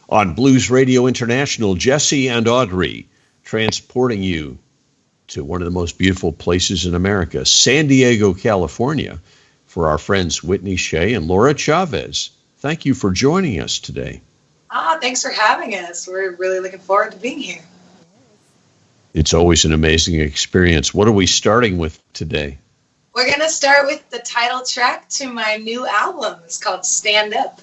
On Blues Radio International, Jesse and Audrey transporting you to one of the most beautiful places in America, San Diego, California, for our friends Whitney Shay and Laura Chavez. Thank you for joining us today. Thanks for having us. We're really looking forward to being here. It's always an amazing experience. What are we starting with today? We're going to start with the title track to my new album. It's called Stand Up.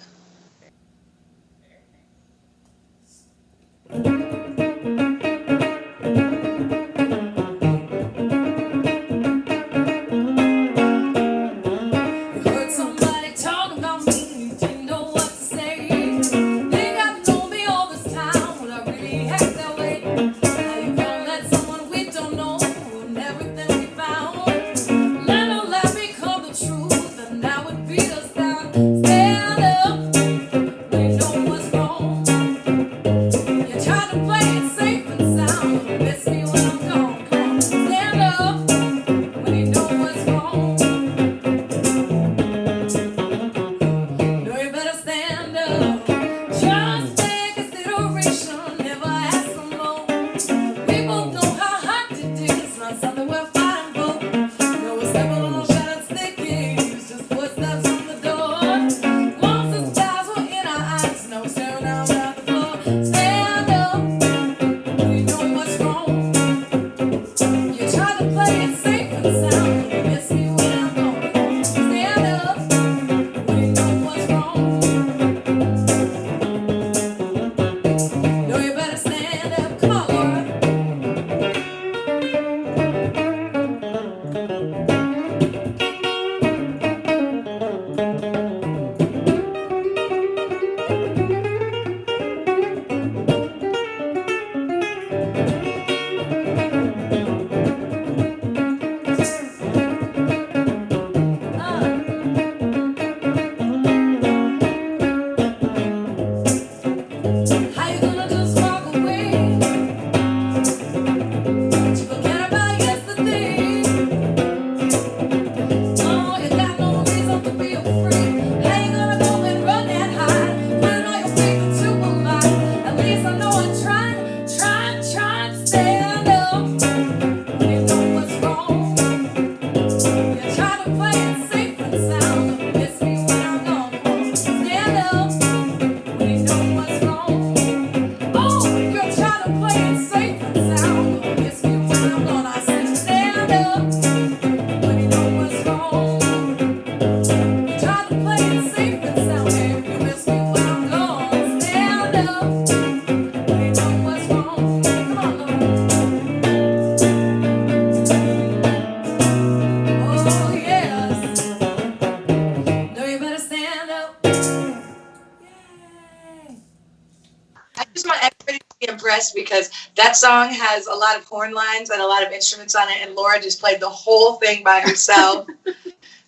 Because that song has a lot of horn lines and a lot of instruments on it, and Laura just played the whole thing by herself.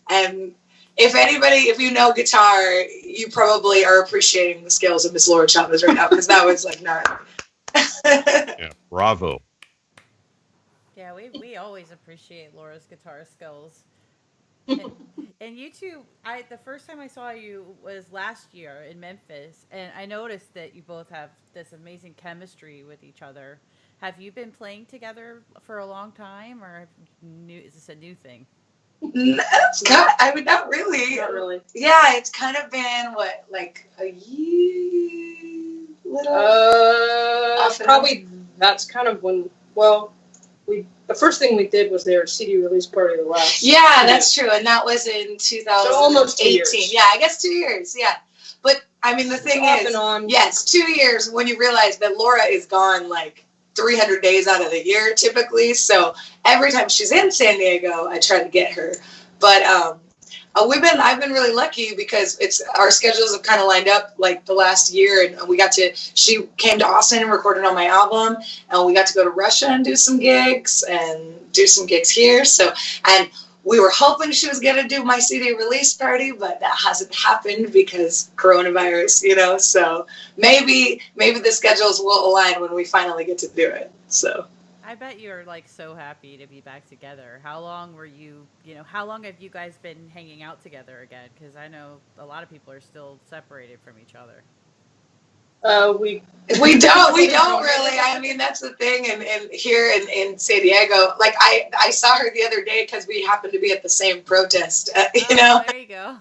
And if you know guitar, you probably are appreciating the skills of Miss Laura Chavez right now, because that was like gnarly. Yeah, bravo. Yeah, we always appreciate Laura's guitar skills. And you two, the first time I saw you was last year in Memphis, and I noticed that you both have this amazing chemistry with each other. Have you been playing together for a long time, or is this a new thing? Not really. Not really. Yeah, it's kind of been like a year. Probably that's kind of when. Well, the first thing we did was their CD release party the last. Yeah, that's true, and that was in 2018. So almost 2 years. Yeah, I guess 2 years. Yeah, but I mean the thing off is, and on. yes, 2 years when you realize that Laura is gone like 300 days out of the year typically. So every time she's in San Diego, I try to get her. But I've been really lucky because our schedules have kind of lined up like the last year, and she came to Austin and recorded on my album, and we got to go to Russia and do some gigs here. So, and we were hoping she was going to do my CD release party, but that hasn't happened because coronavirus, so maybe the schedules will align when we finally get to do it. So. I bet you're like so happy to be back together. How long how long have you guys been hanging out together again? Because I know a lot of people are still separated from each other. We don't really. I mean, that's the thing. And here in San Diego, like I saw her the other day because we happened to be at the same protest, you know. There you go.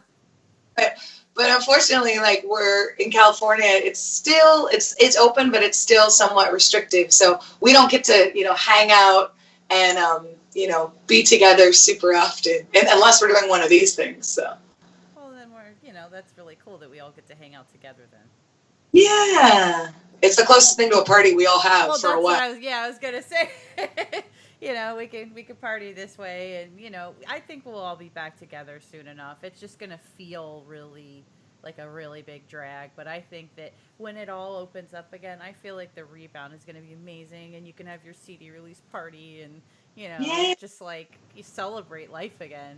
But unfortunately, like we're in California, it's open, but it's still somewhat restrictive. So we don't get to, hang out and, be together super often, unless we're doing one of these things. So. Well, then that's really cool that we all get to hang out together then. Yeah. It's the closest thing to a party we all have Well, for that's a while. what I was gonna say. We could party this way, and I think we'll all be back together soon enough. It's just gonna feel really like a really big drag, but I think that when it all opens up again, I feel like the rebound is gonna be amazing, and you can have your CD release party, and Yeah. just like you celebrate life again.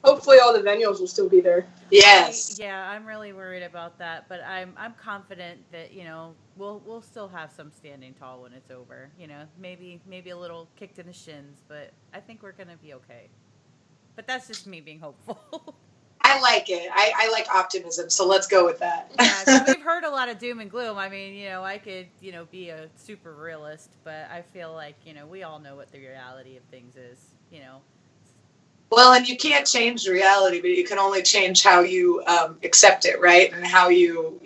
Hopefully, all the venues will still be there. Yes. I'm really worried about that, but I'm confident that we'll still have some standing tall when it's over. Maybe a little kicked in the shins, but I think we're gonna be okay. But that's just me being hopeful. I like it. I like optimism, so let's go with that. Yeah, 'cause we've heard a lot of doom and gloom. I mean, I could be a super realist, but I feel like we all know what the reality of things is. Well, and you can't change the reality, but you can only change how you accept it, right? And how you,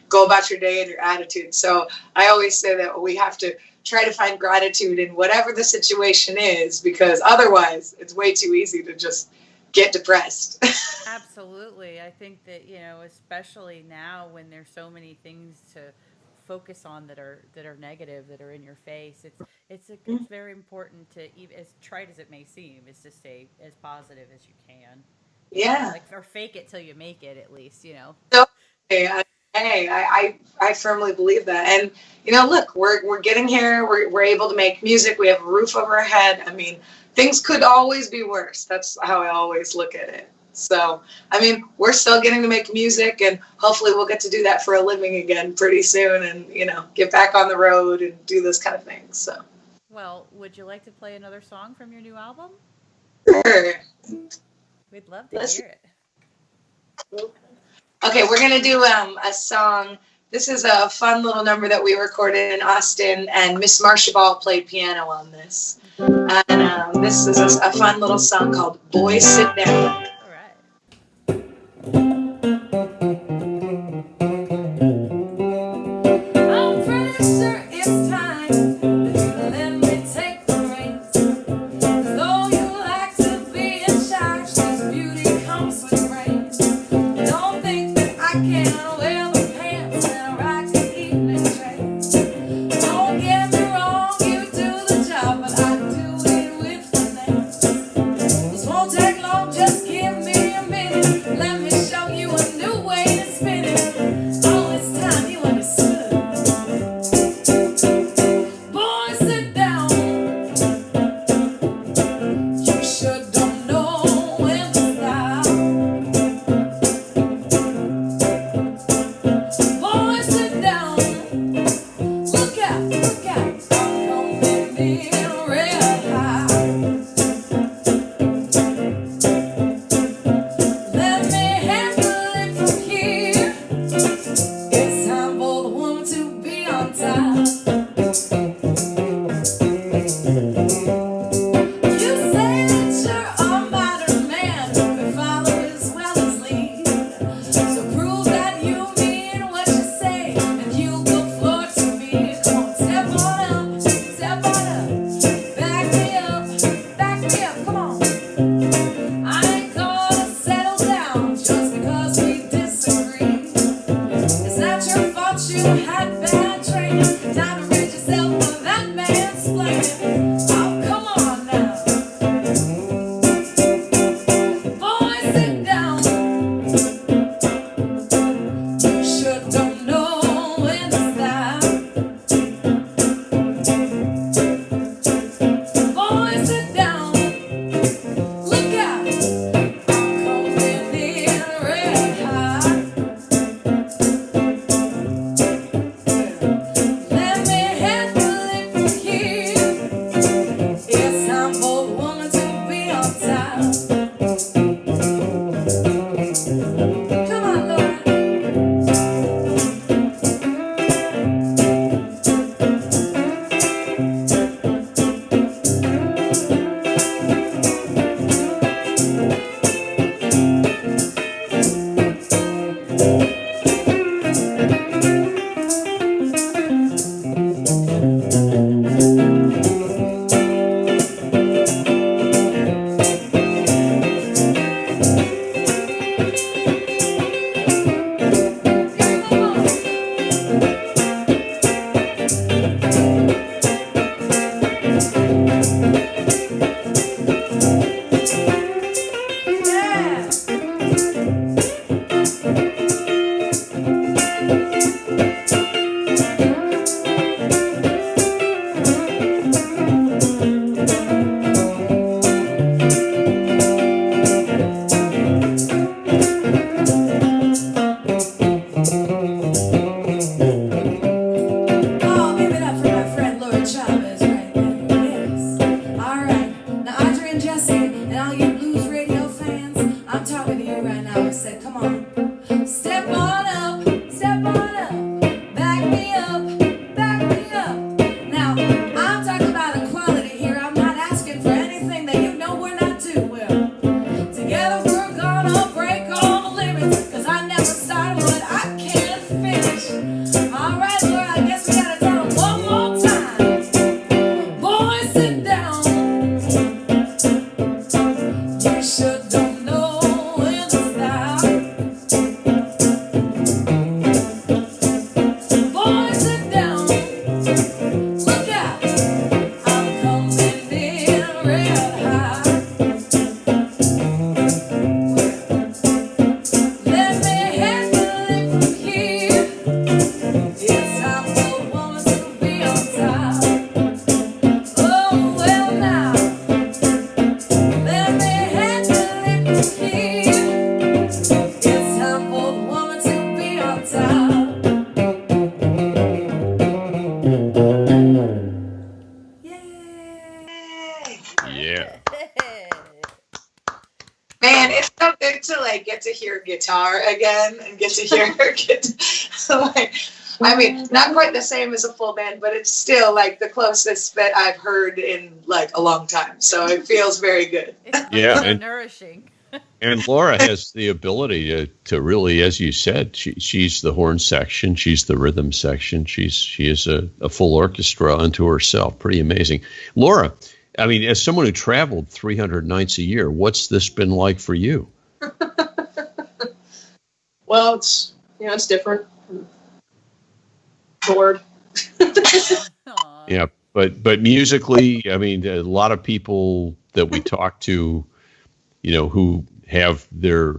go about your day and your attitude. So I always say that we have to try to find gratitude in whatever the situation is, because otherwise it's way too easy to just get depressed. Absolutely. I think that, especially now when there's so many things to focus on that are negative, that are in your face, it's very important to, even as trite as it may seem, is to stay as positive as you can. Yeah. Or fake it till you make it, at least. So, I firmly believe that. And look, we're getting here. We're able to make music. We have a roof over our head. I mean, things could always be worse. That's how I always look at it. So, I mean, we're still getting to make music, and hopefully we'll get to do that for a living again pretty soon, and get back on the road and do this kind of thing. So. Well, would you like to play another song from your new album? Sure. We'd love to hear it. Okay, we're gonna do a song. This is a fun little number that we recorded in Austin, and Miss Marsha Ball played piano on this. And this is a fun little song called "Boy Sit Down." All right. I'm pretty sure it's time that you let me take the reins. Though you like to be in charge, this beauty comes with brains. Don't think that I can wear the pants and rock the evening train. Don't get me wrong, you do the job, but I do it with finesse. This won't take long, just give And all you blues radio fans, I'm talking to you right now. I said, come on. Step on up, back me up, back me up. Now, I'm talking about equality here. I'm not asking for anything that you know we're not doing. Well, together we're gonna break all the limits, 'cause I never started what I can't finish. All right, Laura, I guess we gotta tell them one more time. Boys, sit down. You sure don't know when to stop. Boys, sit down. Look out. I'm coming in real high. Let me handle it from here. It's time for a woman to be on top. Oh, well now. Let me handle it from here. It's time for the woman to be on top. Yay! Yeah. Man, it's so good to like get to hear guitar again and get to hear her I mean, not quite the same as a full band, but it's still like the closest that I've heard in like a long time. So it feels very good. It's Yeah, so and- nourishing. And Laura has the ability to really, as you said, she's the horn section, she's the rhythm section, she is a full orchestra unto herself. Pretty amazing. Laura, I mean, as someone who traveled 300 nights a year, what's this been like for you? Well, it's it's different. I'm bored. Aw. Yeah, but musically, I mean, a lot of people that we talk to, who have their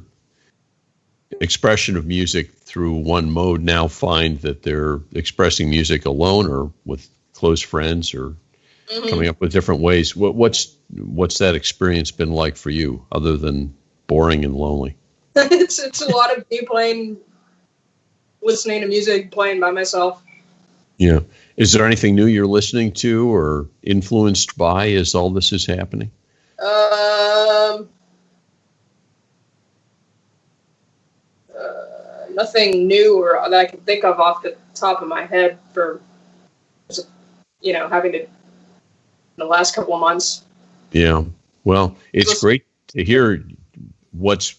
expression of music through one mode now find that they're expressing music alone or with close friends or coming up with different ways. What's that experience been like for you, other than boring and lonely? it's a lot of me listening to music, playing by myself. Yeah. Is there anything new you're listening to or influenced by as all this is happening? Nothing new or that I can think of off the top of my head for, having to in the last couple of months. Yeah. Well, it's great to hear what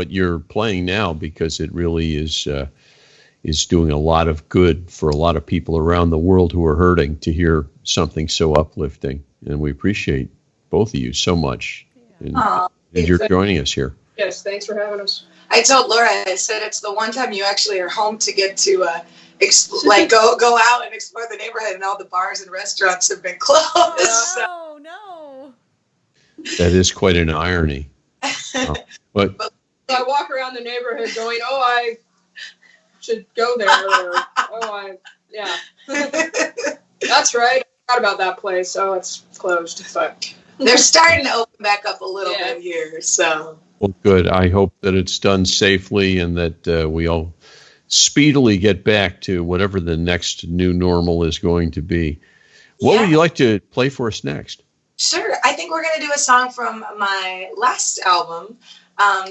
you're playing now, because it really is doing a lot of good for a lot of people around the world who are hurting, to hear something so uplifting. And we appreciate both of you so much. And, Aw. and you're joining us here. Yes, thanks for having us. I told Laura, I said it's the one time you actually are home to get to go out and explore the neighborhood, and all the bars and restaurants have been closed. So, Oh, no. That is quite an irony. But So I walk around the neighborhood going, "Oh, I should go there," or yeah. That's right. I forgot about that place. Oh, it's closed. But they're starting to open back up a little Yeah. bit here. So well, good. I hope that it's done safely and that we all speedily get back to whatever the next new normal is going to be. What would you like to play for us next? sure, I think we're going to do a song from my last album.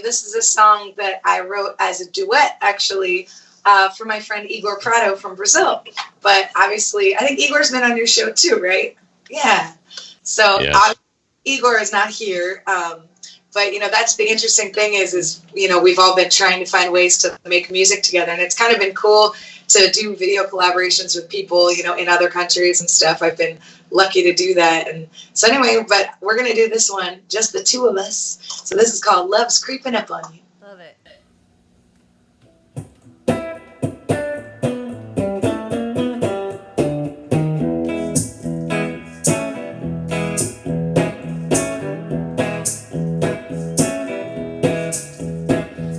This is a song that I wrote as a duet, actually, for my friend Igor Prado from Brazil. But obviously, I think Igor's been on your show too, right? Yeah. So Yes. Igor is not here. But, that's the interesting thing is, we've all been trying to find ways to make music together. And it's kind of been cool to do video collaborations with people, in other countries and stuff. I've been lucky to do that. And so anyway, but we're going to do this one, just the two of us. So this is called Love's Creeping Up on You. Love it.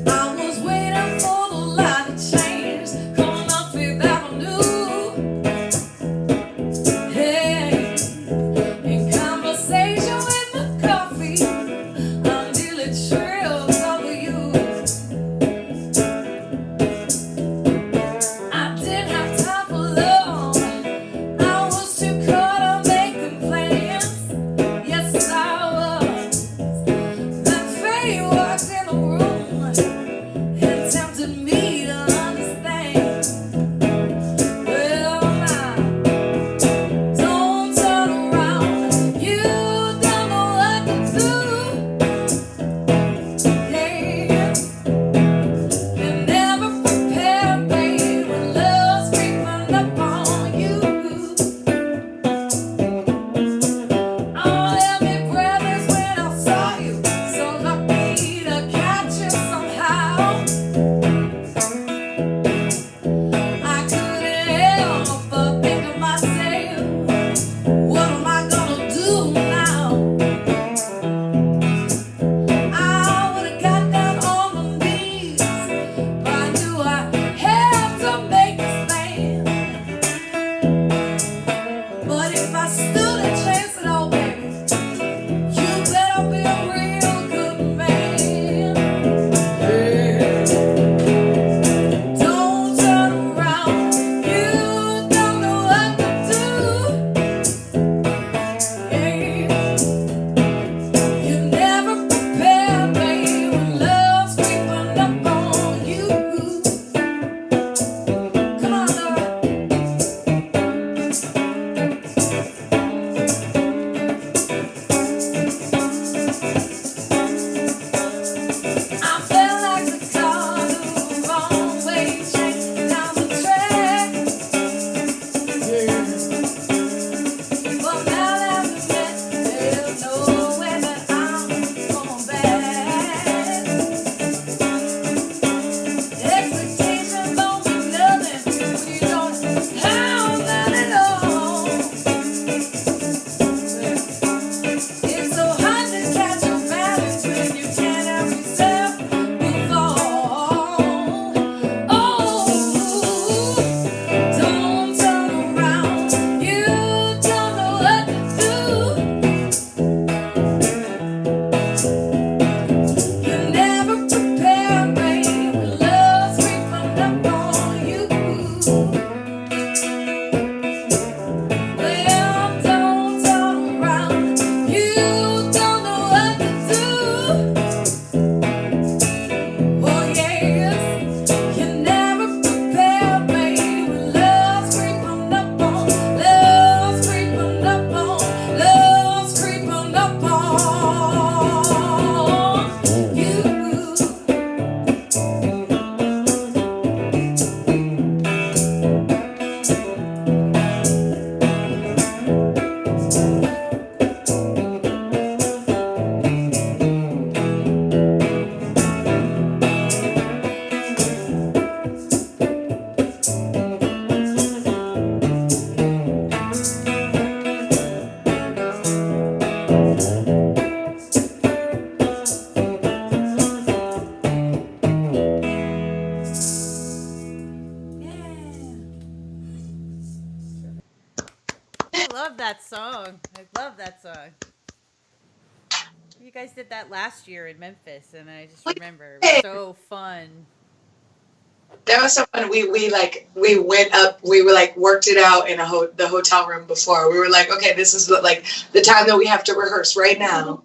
I was waiting for the light to change, coming up Fifth Avenue. Hey, in conversation with my coffee, I'm nearly thrilled over you. I didn't have time for love. I was too caught up making plans. Yes, I was. did that last year in Memphis, and I just remember it was so fun. That was so fun. We went up. We were like worked it out in the hotel room before. We were like, okay, this is like the time that we have to rehearse right now.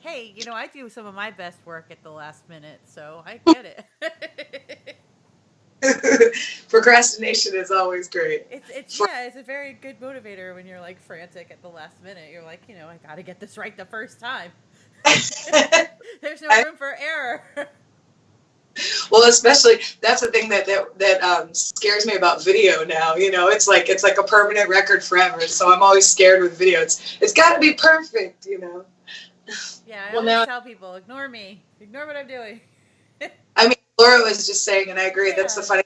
Hey, I do some of my best work at the last minute, so I get it. Procrastination is always great. It's a very good motivator when you're like frantic at the last minute. You're like, I got to get this right the first time. There's no room for error. Well, especially that's the thing that scares me about video now. It's like a permanent record forever. So I'm always scared with video. It's got to be perfect. Yeah, I always tell people, ignore me, ignore what I'm doing. I mean, Laura was just saying, and I agree. Yeah. That's the funny.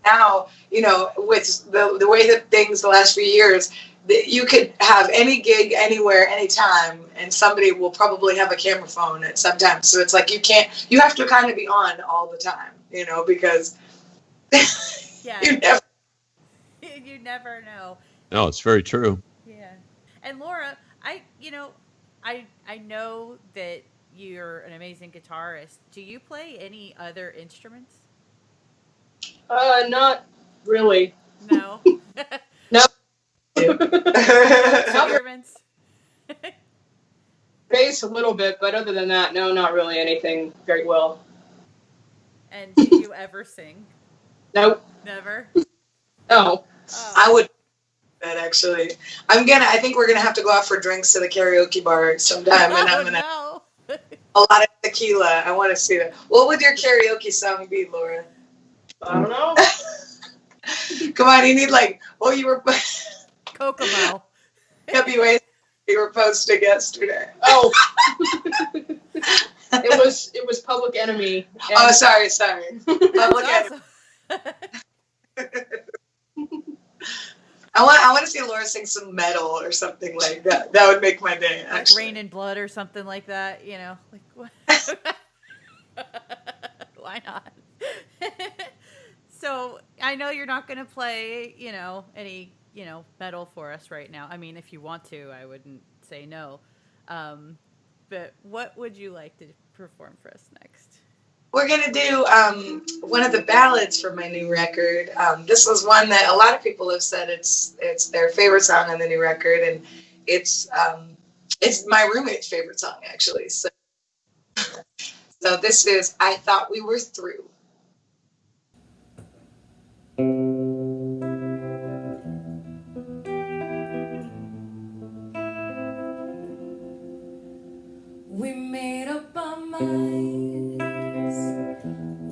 Now, with the way that things the last few years, you could have any gig anywhere, anytime, and somebody will probably have a camera phone at some time. So it's like you have to kind of be on all the time, because yeah, you never know. No, it's very true. Yeah. And Laura, I know that you're an amazing guitarist. Do you play any other instruments? Not really. No. No. Instruments. Bass a little bit, but other than that, no, not really anything very well. And do you ever sing? Nope. Never? No. Oh. I would that actually. I think we're gonna have to go out for drinks to the karaoke bar sometime, and I'm gonna a lot of tequila. I want to see that. What would your karaoke song be, Laura? I don't know. Come on, you need you were Kokomo. WA you were posting yesterday. Oh. It was Public Enemy. Oh, sorry. Public Enemy. I want to see Laura sing some metal or something like that. That would make my day. Like Rain and Blood or something like that. Like what? Why not? So I know you're not going to play, any, metal for us right now. I mean, if you want to, I wouldn't say no. But what would you like to perform for us next? We're going to do one of the ballads from my new record. This was one that a lot of people have said it's their favorite song on the new record, and it's my roommate's favorite song, actually. So this is I Thought We Were Through. We made up our minds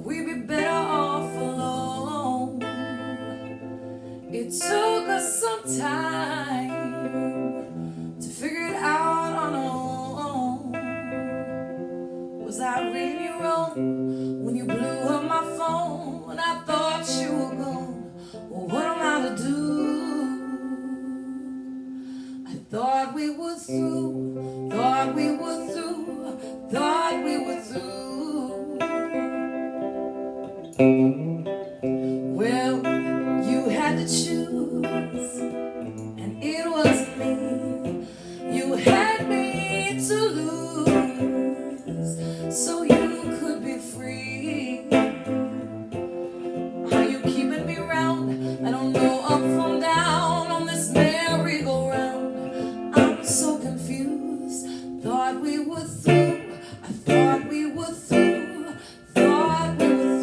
we'd be better off alone. It took us some time to figure it out on our own. Was I reading you wrong when you blew up my phone when I thought you were gone? Well, what am I to do? I thought we were through, thought we were through, thought we were through. Well, you had to choose, and it wasn't me. You had me to lose, so you could be free. Are you keeping me round? I don't know, up from down on this merry-go-round. I'm so confused. Thought we were through. I thought we were through. Thought we were through.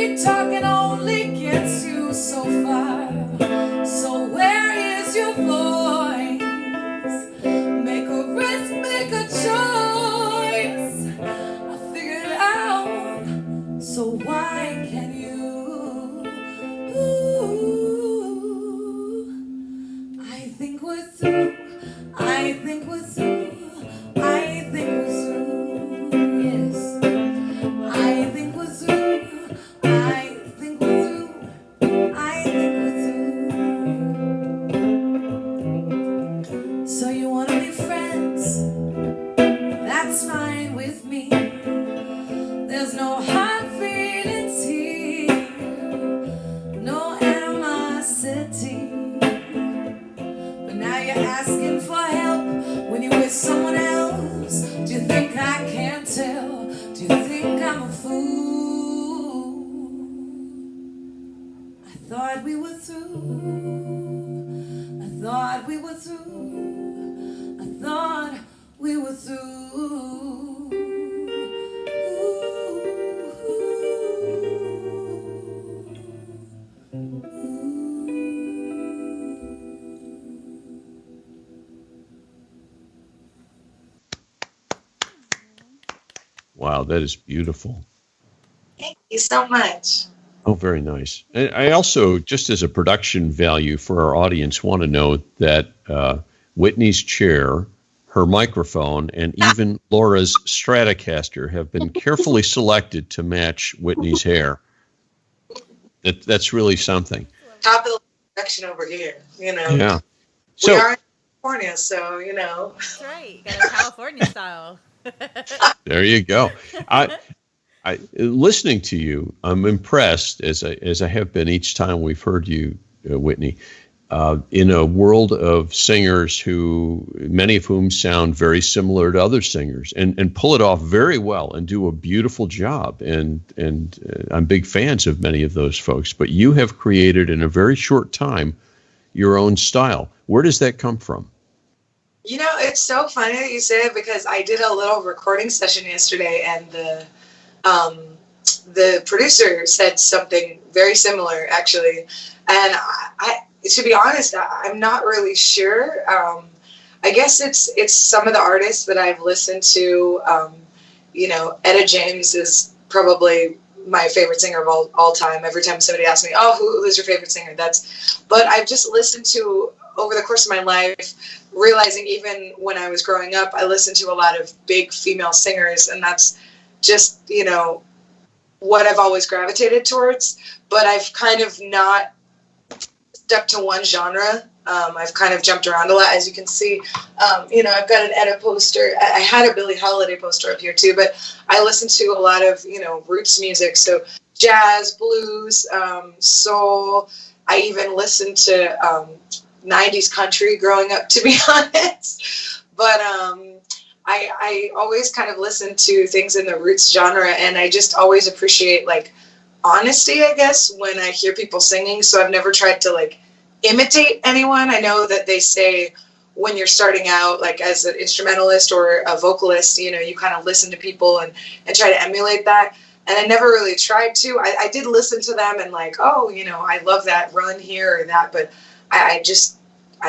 Sweet talking only gets you so far. So where is your voice? Make a risk, make a choice. I figured it out. So why can't you? I think we're through. I think we're through. I think we're through. Yes. I think we're through. I think we're through. I think we're through. So you wanna be friends? That's fine with me. There's no hard feelings here, no animosity. But now you're asking for help when you're with someone else. Do you think I can't tell? Do you think I'm a fool? I thought we were through. I thought we were through. I thought we were through. Wow, that is beautiful. Thank you so much. Oh, very nice. And I also, just as a production value for our audience, want to note that Whitney's chair, her microphone, and even Laura's Stratocaster have been carefully selected to match Whitney's hair. That's really something. Top of the production over here, you know. Yeah. We So, are in California, so, you know. That's right. Got a California style. there you go. Listening to you, I'm impressed, as I have been each time we've heard you, Whitney, in a world of singers who, many of whom sound very similar to other singers, and pull it off very well and do a beautiful job. And I'm big fans of many of those folks. But you have created in a very short time your own style. Where does that come from? You know, it's so funny that you say it because I did a little recording session yesterday, and the producer said something very similar, actually. And I to be honest, I'm not really sure. I guess it's some of the artists that I've listened to. You know, Etta James is probably my favorite singer of all time. Every time somebody asks me, "Oh, who's your favorite singer?" But I've just listened to over the course of my life, realizing even when I was growing up, I listened to a lot of big female singers, and that's just, you know, what I've always gravitated towards. But I've kind of not stuck to one genre. I've kind of jumped around a lot, as you can see. You know, I've got an Etta poster. I had a Billie Holiday poster up here too, but I listen to a lot of, you know, roots music. So jazz, blues, soul. I even listened to 90s country growing up, to be honest. But I always kind of listen to things in the roots genre, and I just always appreciate, like, honesty, I guess, when I hear people singing. So I've never tried to, like, imitate anyone. I know that they say when you're starting out, like, as an instrumentalist or a vocalist, you know, you kind of listen to people and try to emulate that. And I never really tried to. I did listen to them and, like, oh, you know, I love that run here or that, but I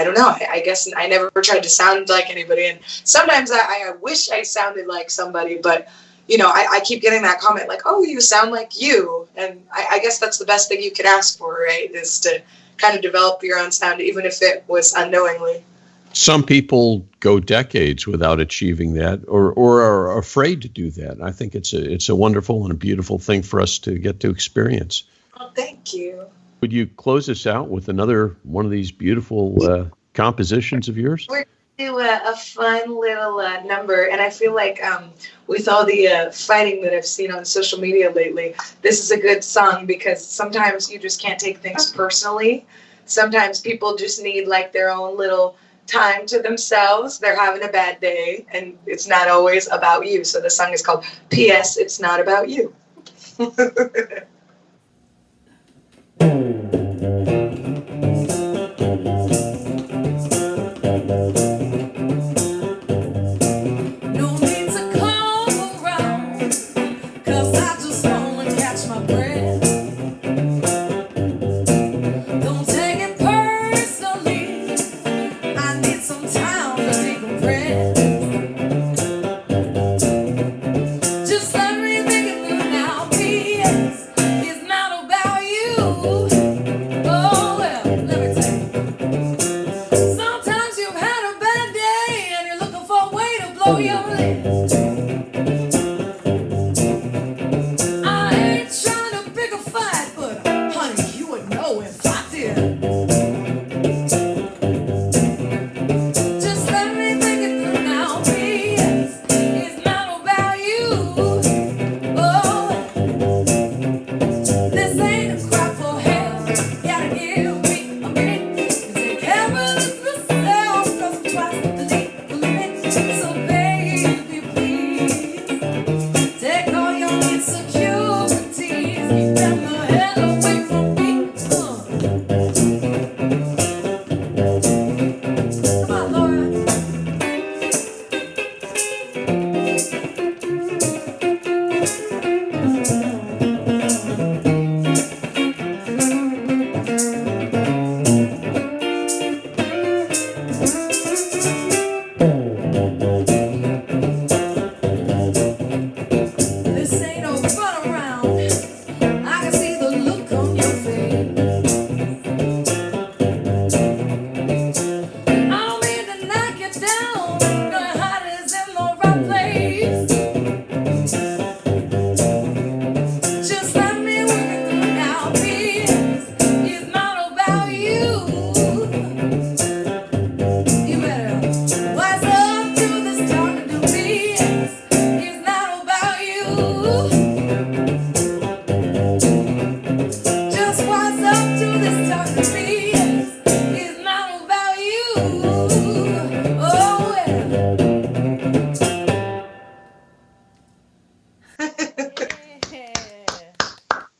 don't know. I guess I never tried to sound like anybody. And sometimes I wish I sounded like somebody, but, you know, I keep getting that comment like, oh, you sound like you. And I guess that's the best thing you could ask for, right? Is to kind of develop your own sound, even if it was unknowingly. Some people go decades without achieving that, or are afraid to do that. I think it's a wonderful and a beautiful thing for us to get to experience. Oh, thank you. Would you close us out with another one of these beautiful compositions of yours? We're going to do a fun little number, and I feel like with all the fighting that I've seen on social media lately, this is a good song because sometimes you just can't take things personally. Sometimes people just need, like, their own little time to themselves. They're having a bad day, and it's not always about you. So the song is called P.S. It's Not About You. No need to call around, 'cause I just wanna catch my breath.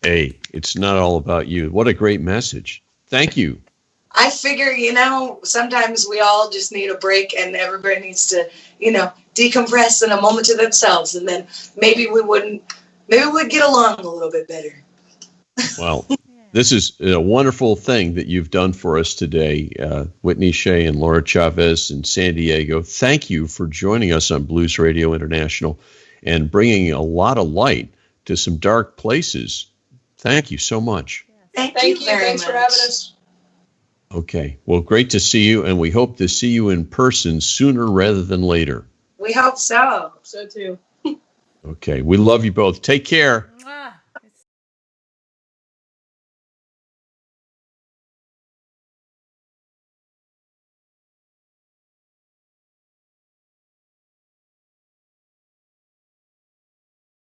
Hey, it's not all about you. What a great message. Thank you. I figure, sometimes we all just need a break and everybody needs to, decompress in a moment to themselves. And then maybe we'd get along a little bit better. Well, this is a wonderful thing that you've done for us today, Whitney Shay and Laura Chavez in San Diego. Thank you for joining us on Blues Radio International and bringing a lot of light to some dark places. Thank you so much. Thank you very Thanks much. for having us. Okay. Well, great to see you, and we hope to see you in person sooner rather than later. We hope so. So too. Okay. We love you both. Take care. Mwah.